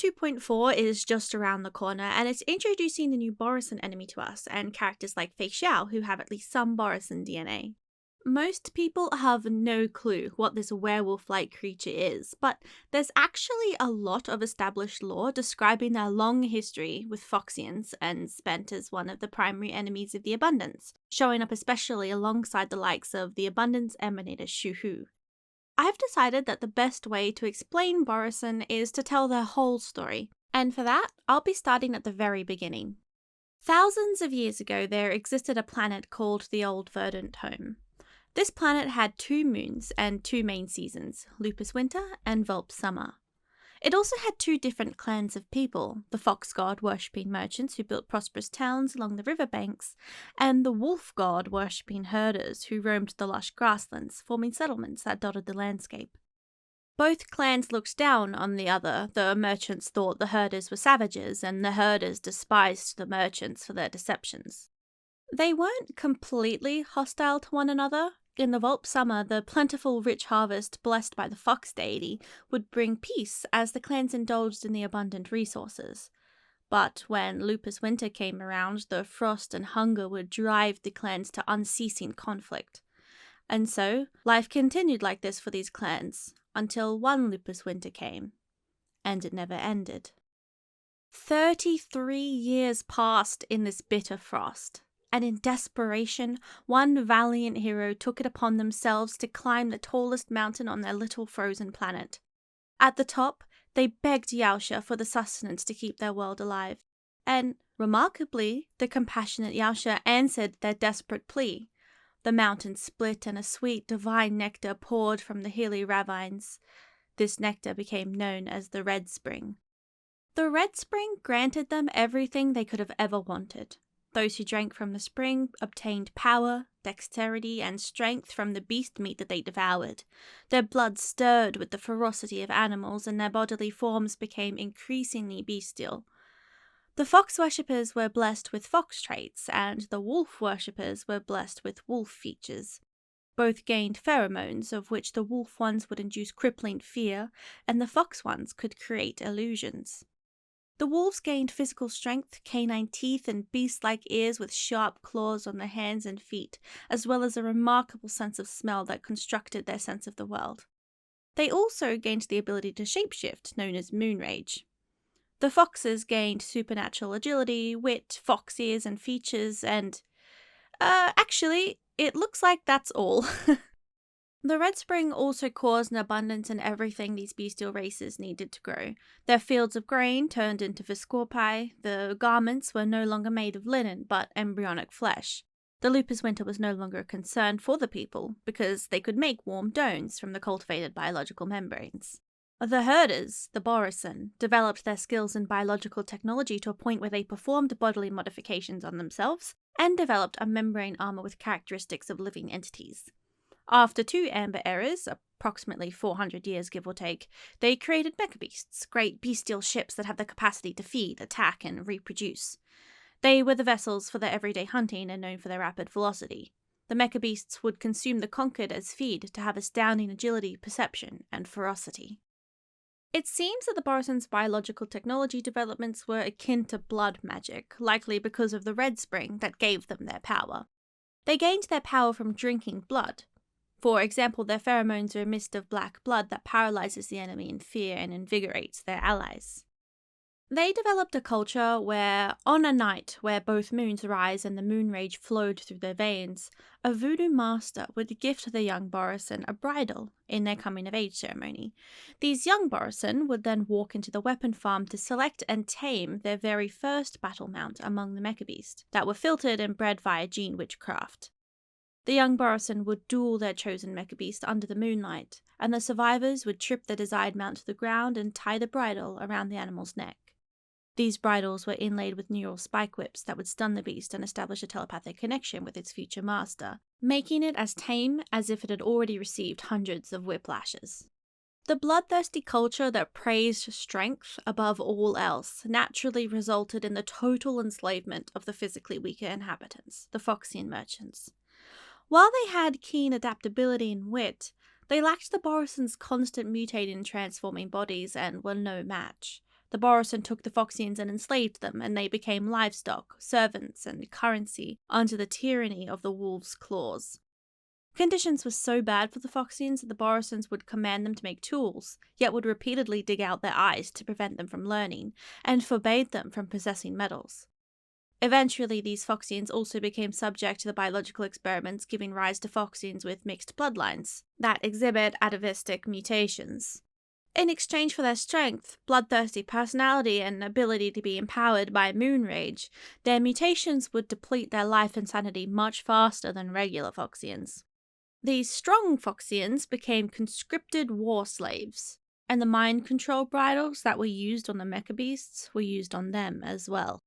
2.4 is just around the corner, and it's introducing the new Borisin enemy to us, and characters like Fyxestroll who have at least some Borisin DNA. Most people have no clue what this werewolf-like creature is, but there's actually a lot of established lore describing their long history with Foxians and spent as one of the primary enemies of the Abundance, showing up especially alongside the likes of the Abundance emanator Shuhu. I've decided that the best way to explain Borisin is to tell their whole story, and for that, I'll be starting at the very beginning. Thousands of years ago, there existed a planet called the Old Verdant Home. This planet had 2 moons and 2 main seasons, Lupus Winter and Vulp Summer. It also had 2 different clans of people, the Fox God worshipping merchants who built prosperous towns along the riverbanks, and the Wolf God worshipping herders who roamed the lush grasslands, forming settlements that dotted the landscape. Both clans looked down on the other. The merchants thought the herders were savages, and the herders despised the merchants for their deceptions. They weren't completely hostile to one another. In the Vulp Summer, the plentiful rich harvest blessed by the fox deity would bring peace as the clans indulged in the abundant resources. But when Lupus Winter came around, the frost and hunger would drive the clans to unceasing conflict. And so, life continued like this for these clans, until one Lupus Winter came. And it never ended. 33 years passed in this bitter frost. And in desperation, one valiant hero took it upon themselves to climb the tallest mountain on their little frozen planet. At the top, they begged Yaoshi for the sustenance to keep their world alive, and, remarkably, the compassionate Yaoshi answered their desperate plea. The mountain split and a sweet divine nectar poured from the hilly ravines. This nectar became known as the Red Spring. The Red Spring granted them everything they could have ever wanted. Those who drank from the spring obtained power, dexterity, and strength from the beast meat that they devoured. Their blood stirred with the ferocity of animals, and their bodily forms became increasingly bestial. The fox worshippers were blessed with fox traits, and the wolf worshippers were blessed with wolf features. Both gained pheromones, of which the wolf ones would induce crippling fear, and the fox ones could create illusions. The wolves gained physical strength, canine teeth, and beast-like ears with sharp claws on their hands and feet, as well as a remarkable sense of smell that constructed their sense of the world. They also gained the ability to shapeshift, known as moon rage. The foxes gained supernatural agility, wit, fox ears, and features, and... actually, it looks like that's all. The Red Spring also caused an abundance in everything these bestial races needed to grow. Their fields of grain turned into viscorpi, the garments were no longer made of linen but embryonic flesh. The Lupus Winter was no longer a concern for the people because they could make warm domes from the cultivated biological membranes. The herders, the Borisin, developed their skills in biological technology to a point where they performed bodily modifications on themselves and developed a membrane armor with characteristics of living entities. After 2 amber eras, approximately 400 years give or take, they created mecha beasts, great bestial ships that have the capacity to feed, attack, and reproduce. They were the vessels for their everyday hunting and known for their rapid velocity. The mecha beasts would consume the conquered as feed to have astounding agility, perception, and ferocity. It seems that the Borisin's biological technology developments were akin to blood magic, likely because of the Red Spring that gave them their power. They gained their power from drinking blood. For example, their pheromones are a mist of black blood that paralyzes the enemy in fear and invigorates their allies. They developed a culture where, on a night where both moons rise and the moon rage flowed through their veins, a voodoo master would gift the young Borisin a bridle in their coming-of-age ceremony. These young Borisin would then walk into the weapon farm to select and tame their very first battle mount among the mecha beasts that were filtered and bred via gene witchcraft. The young Borisin would duel their chosen mecha beast under the moonlight, and the survivors would trip the desired mount to the ground and tie the bridle around the animal's neck. These bridles were inlaid with neural spike whips that would stun the beast and establish a telepathic connection with its future master, making it as tame as if it had already received hundreds of whiplashes. The bloodthirsty culture that praised strength above all else naturally resulted in the total enslavement of the physically weaker inhabitants, the Foxian merchants. While they had keen adaptability and wit, they lacked the Borisin's constant mutating and transforming bodies and were no match. The Borisin took the Foxians and enslaved them, and they became livestock, servants, and currency under the tyranny of the wolves' claws. Conditions were so bad for the Foxians that the Borisins would command them to make tools, yet would repeatedly dig out their eyes to prevent them from learning, and forbade them from possessing metals. Eventually, these Foxians also became subject to the biological experiments, giving rise to Foxians with mixed bloodlines that exhibit atavistic mutations. In exchange for their strength, bloodthirsty personality, and ability to be empowered by moon rage, their mutations would deplete their life and sanity much faster than regular Foxians. These strong Foxians became conscripted war slaves, and the mind control bridles that were used on the mecha beasts were used on them as well.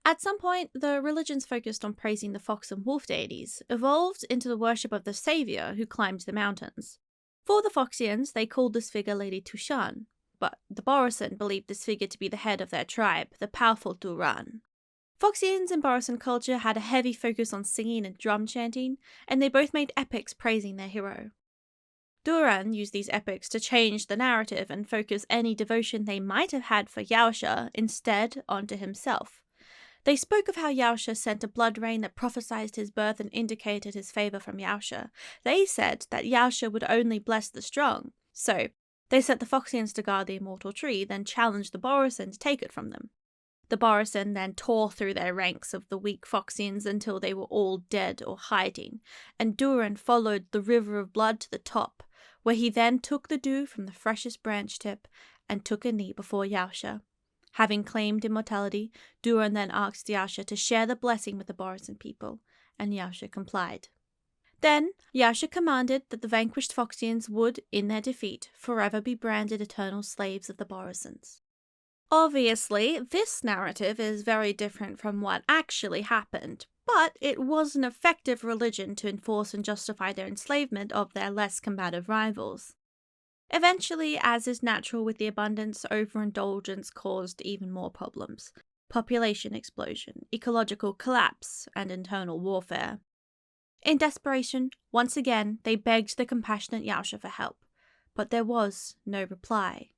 At some point, the religions focused on praising the fox and wolf deities evolved into the worship of the savior who climbed the mountains. For the Foxians, they called this figure Lady Tushan, but the Borisin believed this figure to be the head of their tribe, the powerful Duran. Foxians and Borisin culture had a heavy focus on singing and drum chanting, and they both made epics praising their hero. Duran used these epics to change the narrative and focus any devotion they might have had for Yaoshi instead onto himself. They spoke of how Yaoshi sent a blood rain that prophesied his birth and indicated his favor from Yaoshi. They said that Yaoshi would only bless the strong, so they set the Foxians to guard the immortal tree, then challenged the Borisin to take it from them. The Borisin then tore through their ranks of the weak Foxians until they were all dead or hiding, and Duran followed the river of blood to the top, where he then took the dew from the freshest branch tip and took a knee before Yaoshi. Having claimed immortality, Duran then asked Yaoshi to share the blessing with the Borisin people, and Yaoshi complied. Then, Yaoshi commanded that the vanquished Foxians would, in their defeat, forever be branded eternal slaves of the Borisins. Obviously, this narrative is very different from what actually happened, but it was an effective religion to enforce and justify their enslavement of their less combative rivals. Eventually, as is natural with the abundance, overindulgence caused even more problems. Population explosion, ecological collapse, and internal warfare. In desperation, once again, they begged the compassionate Yaoshi for help, but there was no reply.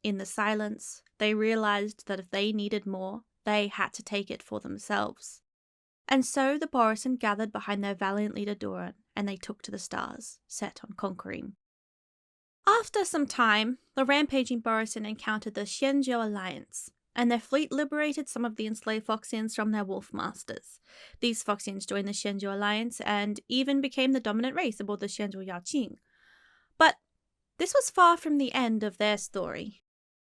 In the silence, they realized that if they needed more, they had to take it for themselves. And so the Borisin gathered behind their valiant leader Duran, and they took to the stars, set on conquering. After some time, the rampaging Borisin encountered the Xianzhou Alliance, and their fleet liberated some of the enslaved Foxians from their wolf masters. These Foxians joined the Xianzhou Alliance and even became the dominant race aboard the Xianzhou Yaoqing. But this was far from the end of their story.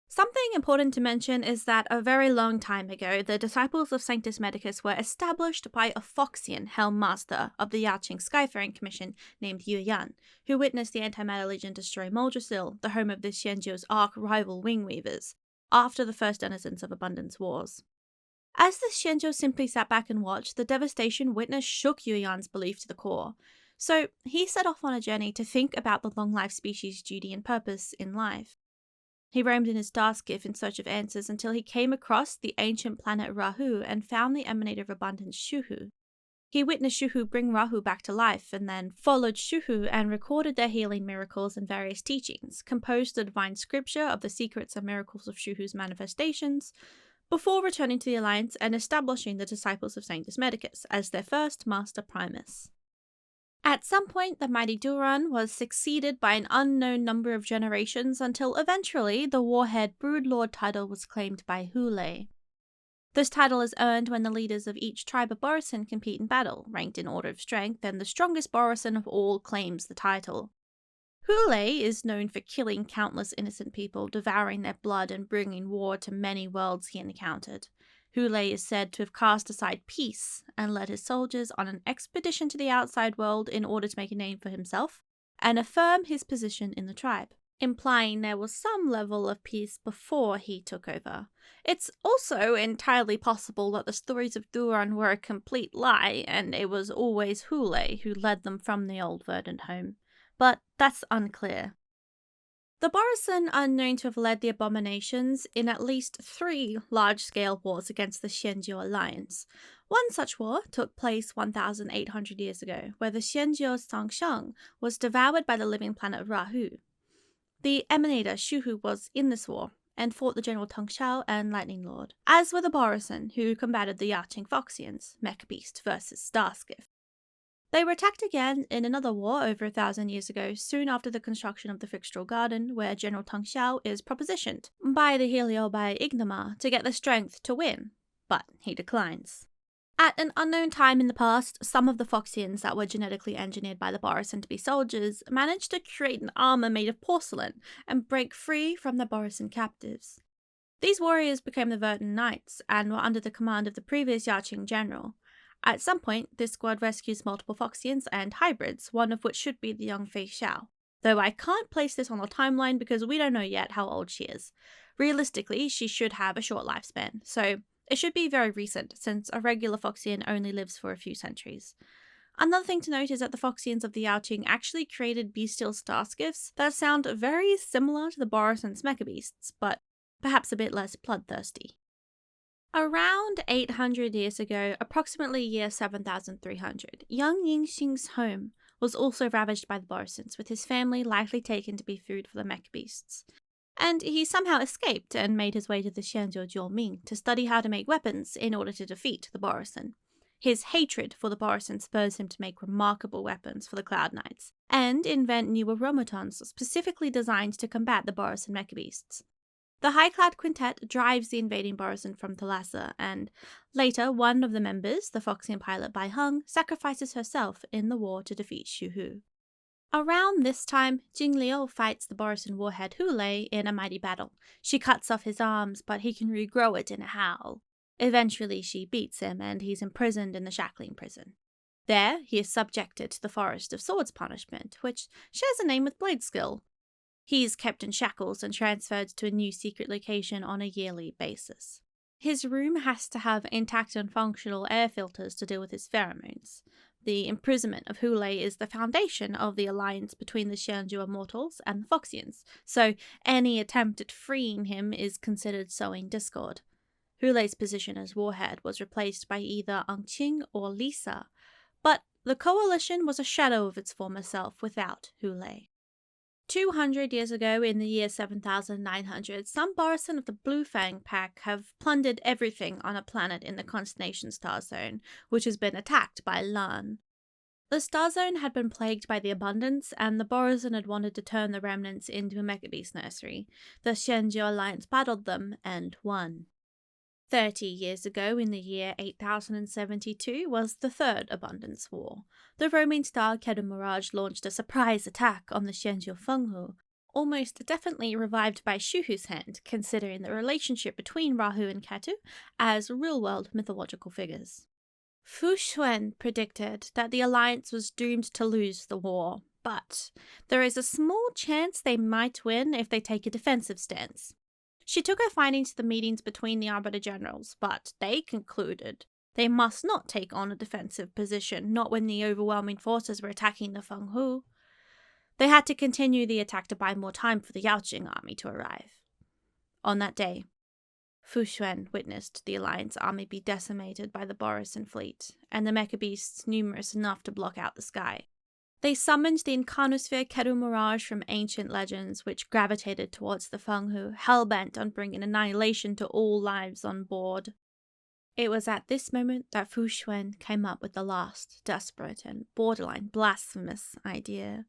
Something important to mention is that a very long time ago, the disciples of Sanctus Medicus were established by a Foxian helm master of the Yaoqing Skyfaring Commission named Yu Yan, who witnessed the Antimatter Legion destroy Moldrasil, the home of the Xianzhou's arch-rival Wingweavers, after the first denizens of Abundance Wars. As the Xianzhou simply sat back and watched, the devastation witnessed shook Yu Yan's belief to the core. So he set off on a journey to think about the long-life species' duty and purpose in life. He roamed in his Starskiff in search of answers until he came across the ancient planet Rahu and found the emanator of abundance Shuhu. He witnessed Shuhu bring Rahu back to life and then followed Shuhu and recorded their healing miracles and various teachings, composed the divine scripture of the secrets and miracles of Shuhu's manifestations, before returning to the Alliance and establishing the disciples of Sanctus Medicus as their first Master Primus. At some point, the mighty Duran was succeeded by an unknown number of generations until eventually the warhead Broodlord title was claimed by Hoolay. This title is earned when the leaders of each tribe of Borisin compete in battle, ranked in order of strength, and the strongest Borisin of all claims the title. Hoolay is known for killing countless innocent people, devouring their blood and bringing war to many worlds he encountered. Hoolay is said to have cast aside peace and led his soldiers on an expedition to the outside world in order to make a name for himself and affirm his position in the tribe, implying there was some level of peace before he took over. It's also entirely possible that the stories of Duran were a complete lie and it was always Hoolay who led them from the old verdant home, but that's unclear. The Borisin are known to have led the abominations in at least 3 large-scale wars against the Xianzhou Alliance. One such war took place 1,800 years ago, where the Xianzhou Sangshang was devoured by the living planet Rahu. The emanator Shuhu was in this war, and fought the General Tong Xiao and Lightning Lord, as were the Borisin, who combated the Yachting Foxians, Mech Beast versus Starskiff. They were attacked again in another war over 1,000 years ago, soon after the construction of the Fyxestroll Garden, where General Tong Xiao is propositioned by the Helio by Ignama to get the strength to win, but he declines. At an unknown time in the past, some of the Foxians that were genetically engineered by the Borisin to be soldiers managed to create an armor made of porcelain and break free from the Borisin captives. These warriors became the Verdant Knights and were under the command of the previous Yachting general. At some point, this squad rescues multiple Foxians and hybrids, one of which should be the young Fei Xiao, though I can't place this on a timeline because we don't know yet how old she is. Realistically, she should have a short lifespan, so it should be very recent, since a regular Foxian only lives for a few centuries. Another thing to note is that the Foxians of the Yaoqing actually created bestial starskiffs that sound very similar to the Borisin's mecha beasts, but perhaps a bit less bloodthirsty. Around 800 years ago, approximately year 7300, young Yingxing's home was also ravaged by the Borisins, with his family likely taken to be food for the mech beasts. And he somehow escaped and made his way to the Xianzhou Alliance to study how to make weapons in order to defeat the Borisin. His hatred for the Borisin spurs him to make remarkable weapons for the Cloud Knights, and invent new automatons specifically designed to combat the Borisin mecha beasts. The High Cloud Quintet drives the invading Borisin from Thalassa, and later one of the members, the Foxian pilot Bai Heng, sacrifices herself in the war to defeat Shuhu. Around this time, Jing Liu fights the Borisin warhead Hoolay in a mighty battle. She cuts off his arms, but he can regrow it in a howl. Eventually she beats him, and he's imprisoned in the Shackling prison. There, he is subjected to the Forest of Swords punishment, which shares a name with blade skill. He's kept in shackles and transferred to a new secret location on a yearly basis. His room has to have intact and functional air filters to deal with his pheromones. The imprisonment of Hoolay is the foundation of the alliance between the Xianzhou Immortals and the Foxians, so any attempt at freeing him is considered sowing discord. Hoolay's position as warhead was replaced by either Angqing or Lisa, but the coalition was a shadow of its former self without Hoolay. 200 years ago, in the year 7900, some Borisin of the Blue Fang pack have plundered everything on a planet in the Constellation Star Zone, which has been attacked by Lan. The Star Zone had been plagued by the Abundance, and the Borisin had wanted to turn the remnants into a mecha beast nursery. The Xianzhou Alliance battled them and won. 30 years ago, in the year 8072, was the Third Abundance War. The roaming star Kedu Mirage launched a surprise attack on the Xianzhou Fenghu, almost definitely revived by Shuhu's hand, considering the relationship between Rahu and Ketu as real-world mythological figures. Fu Xuan predicted that the Alliance was doomed to lose the war, but there is a small chance they might win if they take a defensive stance. She took her findings to the meetings between the Arbiter Generals, but they concluded they must not take on a defensive position, not when the overwhelming forces were attacking the Fenghu. They had to continue the attack to buy more time for the Yaoqing army to arrive. On that day, Fu Xuan witnessed the Alliance army be decimated by the Borisin fleet, and the mecha beasts numerous enough to block out the sky. They summoned the Incarnosphere Kedu Mirage from ancient legends, which gravitated towards the Fenghu, hell-bent on bringing annihilation to all lives on board. It was at this moment that Fu Xuan came up with the last, desperate, and borderline blasphemous idea.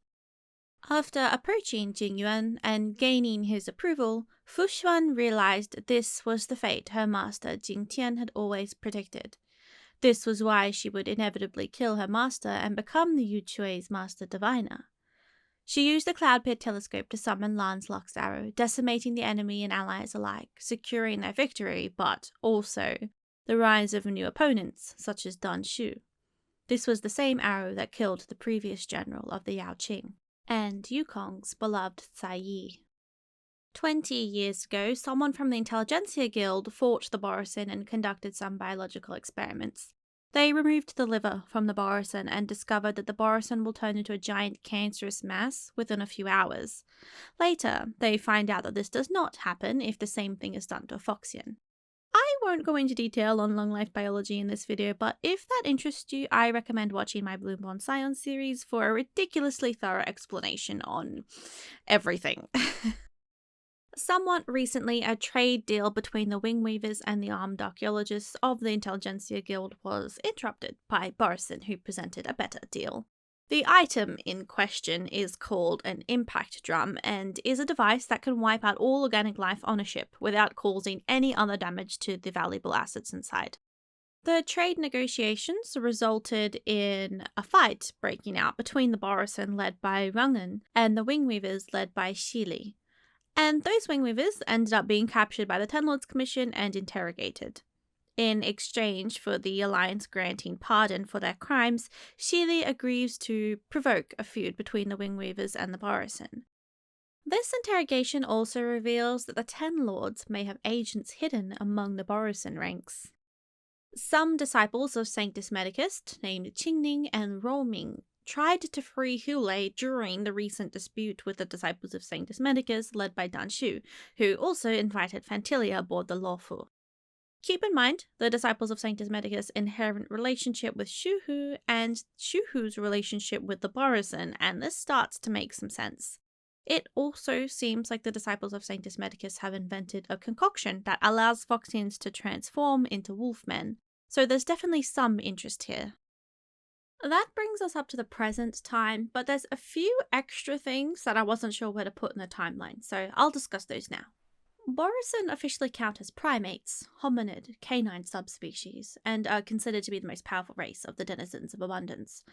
After approaching Jing Yuan and gaining his approval, Fu Xuan realized this was the fate her master Jing Tian had always predicted. This was why she would inevitably kill her master and become the Yu Chui's master diviner. She used the Cloud Pit telescope to summon Lan's Lux's arrow, decimating the enemy and allies alike, securing their victory, but also the rise of new opponents, such as Dan Shu. This was the same arrow that killed the previous general of the Yaoqing, and Yukong's beloved Cai Yi. 20 years ago, someone from the Intelligentsia Guild fought the Borisin and conducted some biological experiments. They removed the liver from the Borisin and discovered that the Borisin will turn into a giant cancerous mass within a few hours. Later, they find out that this does not happen if the same thing is done to a Foxian. I won't go into detail on long-life biology in this video, but if that interests you, I recommend watching my Bloomborn Science series for a ridiculously thorough explanation on everything. Somewhat recently, a trade deal between the Wingweavers and the armed archaeologists of the Intelligentsia Guild was interrupted by Borisin, who presented a better deal. The item in question is called an impact drum and is a device that can wipe out all organic life on a ship without causing any other damage to the valuable assets inside. The trade negotiations resulted in a fight breaking out between the Borisin led by Rungan and the Wingweavers led by Xili. And those Wingweavers ended up being captured by the Ten Lords Commission and interrogated. In exchange for the Alliance granting pardon for their crimes, Xili agrees to provoke a feud between the Wingweavers and the Borisin. This interrogation also reveals that the Ten Lords may have agents hidden among the Borisin ranks. Some disciples of Sanctus Medicus, named Qingning and Roming, tried to free Hoolay during the recent dispute with the disciples of Sanctus Medicus led by Dan Shu, who also invited Fantilia aboard the Lawful. Keep in mind the disciples of Sanctus Medicus' inherent relationship with Shuhu and Shuhu's relationship with the Borisin, and this starts to make some sense. It also seems like the disciples of Sanctus Medicus have invented a concoction that allows Foxians to transform into wolfmen, so there's definitely some interest here. That brings us up to the present time, but there's a few extra things that I wasn't sure where to put in the timeline, so I'll discuss those now. Borisin officially count as primates, hominid, canine subspecies, and are considered to be the most powerful race of the denizens of abundance.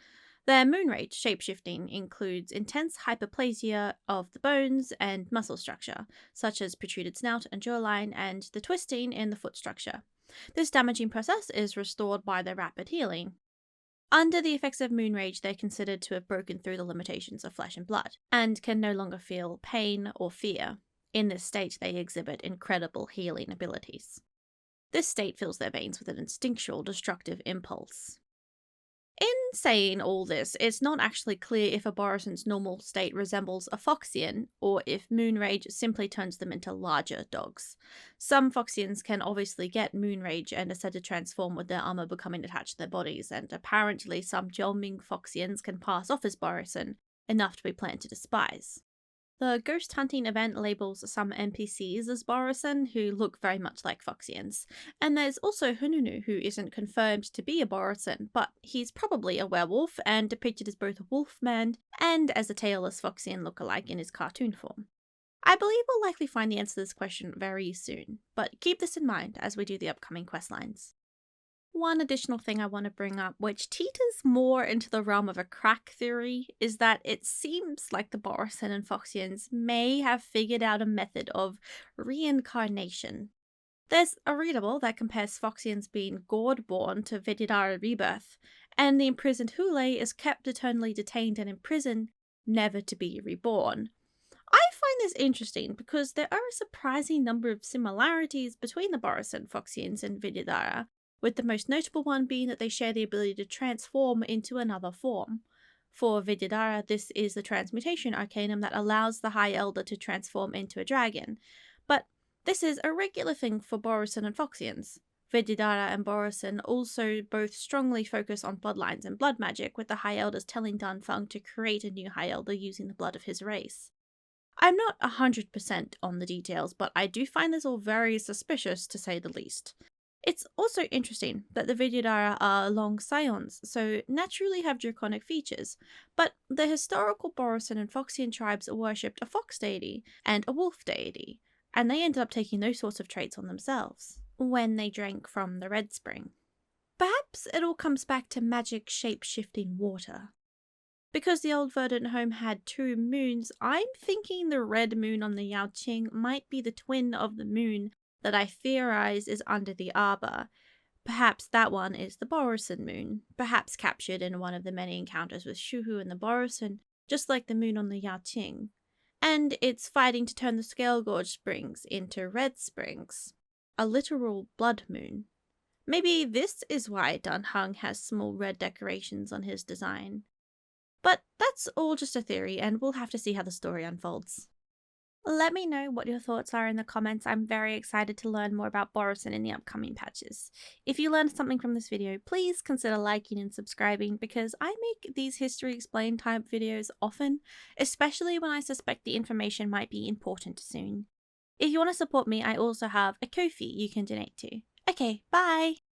Their moon rage shapeshifting includes intense hyperplasia of the bones and muscle structure, such as protruded snout and jawline, and the twisting in the foot structure. This damaging process is restored by their rapid healing. Under the effects of moon rage, they're considered to have broken through the limitations of flesh and blood, and can no longer feel pain or fear. In this state, they exhibit incredible healing abilities. This state fills their veins with an instinctual destructive impulse. In saying all this, it's not actually clear if a Borisin's normal state resembles a Foxian, or if moon rage simply turns them into larger dogs. Some Foxians can obviously get moon rage and are said to transform with their armor becoming attached to their bodies, and apparently some Jolming Foxians can pass off as Borisin, enough to be planned to despise. The ghost hunting event labels some NPCs as Borisin who look very much like Foxians, and there's also Hununu who isn't confirmed to be a Borisin, but he's probably a werewolf and depicted as both a wolfman and as a tailless Foxian lookalike in his cartoon form. I believe we'll likely find the answer to this question very soon, but keep this in mind as we do the upcoming questlines. One additional thing I want to bring up, which teeters more into the realm of a crack theory, is that it seems like the Borisin and Foxians may have figured out a method of reincarnation. There's a readable that compares Foxians being Gourd-born to Vidyadhara rebirth, and the imprisoned Hoolay is kept eternally detained and imprisoned, never to be reborn. I find this interesting because there are a surprising number of similarities between the Borisin, Foxians, and Vidyadhara, with the most notable one being that they share the ability to transform into another form. For Vidyadhara, this is the transmutation arcanum that allows the High Elder to transform into a dragon, but this is a regular thing for Borisin and Foxians. Vidyadhara and Borisin also both strongly focus on bloodlines and blood magic, with the High Elders telling Fang to create a new High Elder using the blood of his race. I'm not 100% on the details, but I do find this all very suspicious to say the least. It's also interesting that the Vidyadhara are long scions, so naturally have draconic features, but the historical Borisin and Foxian tribes worshipped a fox deity and a wolf deity, and they ended up taking those sorts of traits on themselves when they drank from the red spring. Perhaps it all comes back to magic shape-shifting water. Because the old verdant home had two moons, I'm thinking the red moon on the Yaoqing might be the twin of the moon that I theorize is under the arbor. Perhaps that one is the Borisin moon, perhaps captured in one of the many encounters with Shuhu and the Borisin, just like the moon on the Yaoqing. And it's fighting to turn the Scale Gorge Springs into red springs. A literal blood moon. Maybe this is why Dunhung has small red decorations on his design. But that's all just a theory, and we'll have to see how the story unfolds. Let me know what your thoughts are in the comments. I'm very excited to learn more about Borisin in the upcoming patches. If you learned something from this video, please consider liking and subscribing, because I make these History Explained type videos often, especially when I suspect the information might be important soon. If you want to support me, I also have a Ko-fi you can donate to. Okay, bye!